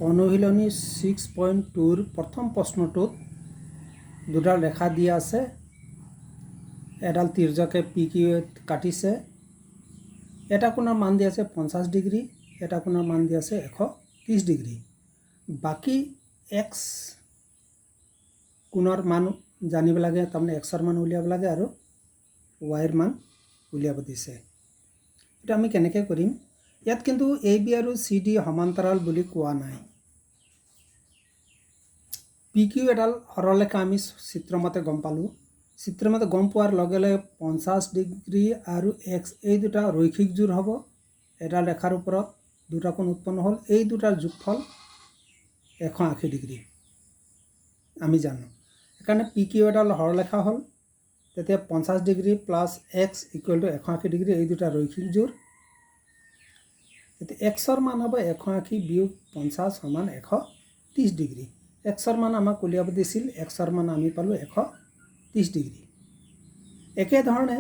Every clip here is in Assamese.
অনুশীলনী 6.2 প্ৰথম প্ৰশ্নটোত দুডাল ৰেখা দিয়া আছে, এডাল তিৰ্যকে পি কিউ কাটিছে, এটা কোণৰ মান দিয়া আছে 50 ডিগ্ৰী, এটা কোণৰ মান দিয়া আছে 130 ডিগ্ৰী। বাকী এক্স কোণৰ মান জানিব লাগে, তাৰমানে এক্সৰ মান উলিয়াব লাগে আৰু ৱাইৰ মান উলিয়াব দিছে। এটা আমি কেনেকৈ কৰিম? ইয়াত কিন্তু এ বি আৰু চি ডি সমান্তৰাল বুলি কোৱা নাই। পি কিউ এডাল সৰলৰেখা আমি চিত্ৰমতে গম পালোঁ। চিত্ৰমতে গম পোৱাৰ লগে লগে 50 ডিগ্ৰী আৰু এক্স এই দুটা ৰৈখিক জোৰ হ'ব। এডাল ৰেখাৰ ওপৰত দুটা কোণ উৎপন্ন হ'ল, এই দুটাৰ যোগফল 180 ডিগ্ৰী আমি জানো। সেইকাৰণে পি কিউ এডাল সৰলৰেখা হ'ল, তেতিয়া 50 degree plus x equal to 180 degree, এই দুটা ৰৈখিক জোৰ। এতিয়া এক্সৰ মান হ'ব 180 বিয়োগ 50 সমান 130 ডিগ্ৰী। এক্সৰ মান আমাক উলিয়াব দিছিল, এক্সৰ মান আমি পালোঁ 130 ডিগ্ৰী। একেধৰণে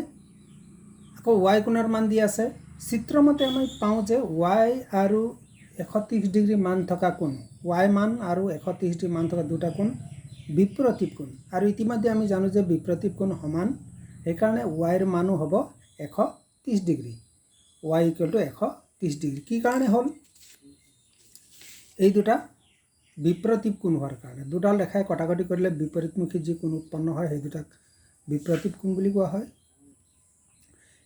আকৌ ৱাই কোণৰ মান দিয়া আছে। চিত্ৰমতে আমি পাওঁ যে ৱাই আৰু 130 ডিগ্ৰী মান থকা কোণ, ৱাই মান আৰু 130 ডিগ্ৰী মান থকা দুটা কোণ বিপৰীত কোণ, আৰু ইতিমধ্যে আমি জানো যে বিপৰীত কোণ সমান। সেইকাৰণে ৱাইৰ মানো হ'ব 130 degree, Y equal to 130 degree. কি কাৰণে হ'ল? এই দুটা বিপৰীত কোণ হোৱাৰ কাৰণে। দুডাল ৰেখাই কটাকটি কৰিলে বিপৰীতমুখী যি কোণ উৎপন্ন হয় সেই দুটাক বিপৰীত কোণ বুলি কোৱা হয়।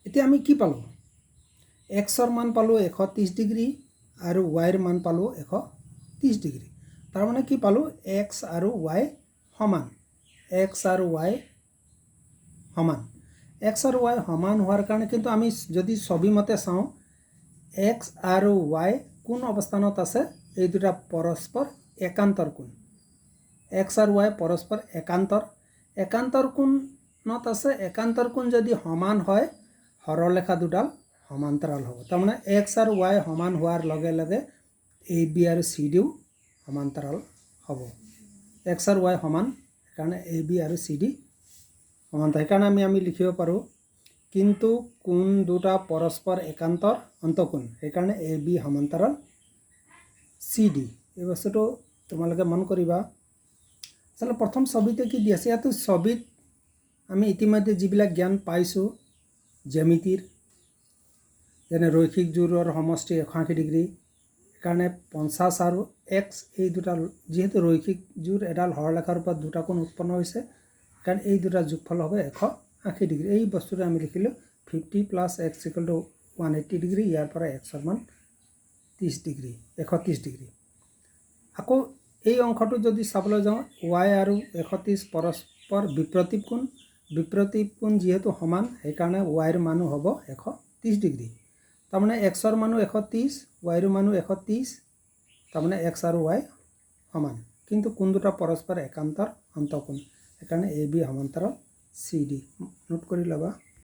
এতিয়া আমি কি পালোঁ? এক্সৰ মান পালোঁ 130 ডিগ্ৰী আৰু ৱাইৰ মান পালোঁ 130 ডিগ্ৰী। তাৰমানে কি পালোঁ? এক্স আৰু ৱাই সমান। এক্স আৰু ৱাই সমান। এক্স আৰু ৱাই সমান হোৱাৰ কাৰণে কিন্তু আমি যদি ছবিমতে চাওঁ, এক্স আৰু ৱাই কোন অৱস্থানত আছে? এই দুটা পৰস্পৰ একান্তৰ কোণ। এক্স আৰু ৱাই পৰস্পৰ একান্তৰ কোণত আছে। একান্তৰ কোণ যদি সমান হয়, সৰলৰেখা দুডাল সমান্তৰাল হ'ব। তাৰমানে এক্স আৰু ৱাই সমান হোৱাৰ লগে লগে এ বি আৰু চি ডিও সমান্তৰাল হ'ব। এক্স আৰু ৱাই সমান, সেইকাৰণে এ বি আৰু চি ডি সমান্তৰাল। সেইকাৰণে আমি লিখিব পাৰোঁ, কিন্তু কোণ দুটা পৰস্পৰ একান্তৰ অন্তঃকোণ, সেইকাৰণে এ বি সমান্তৰাল চি ডি। এই বস্তুটো তোমালোকে মন কৰিবা। আচলতে প্ৰথম ছবিতে কি দি আছে? ইয়াতো ছবিত আমি ইতিমধ্যে যিবিলাক জ্ঞান পাইছোঁ জ্যামিতিৰ, যেনে ৰৈখিক জোৰৰ সমষ্টি 180 ডিগ্ৰী, সেইকাৰণে 50 আৰু এক্স এই দুটা যিহেতু ৰৈখিক জোৰ, এডাল সৰলৰেখাৰ ওপৰত দুটা কোণ উৎপন্ন হৈছে, কাৰণ এই দুটা যোগফল হ'ব 180 ডিগ্ৰী। এই বস্তুটো আমি লিখিলোঁ 50 plus x equal to 180 degree. ইয়াৰ পৰা এক্সৰ মান 30 ডিগ্ৰী, 130 ডিগ্ৰী। আকৌ এই অংশটো যদি চাবলৈ যাওঁ, ৱাই আৰু 130 পৰস্পৰ বিপৰীত কোণ। বিপৰীত কোণ যিহেতু সমান, সেইকাৰণে ৱাইৰ মানো হ'ব 130 ডিগ্ৰী। তাৰমানে এক্সৰ মানো 130, ৱাইৰ মানো 130, তাৰমানে এক্স আৰু ৱাই সমান। কিন্তু কোণ দুটা পৰস্পৰ একান্তৰ অন্তঃকোণ, সেইকাৰণে এ বি সমান্তৰাল চি ডি। নোট কৰি ল'বা।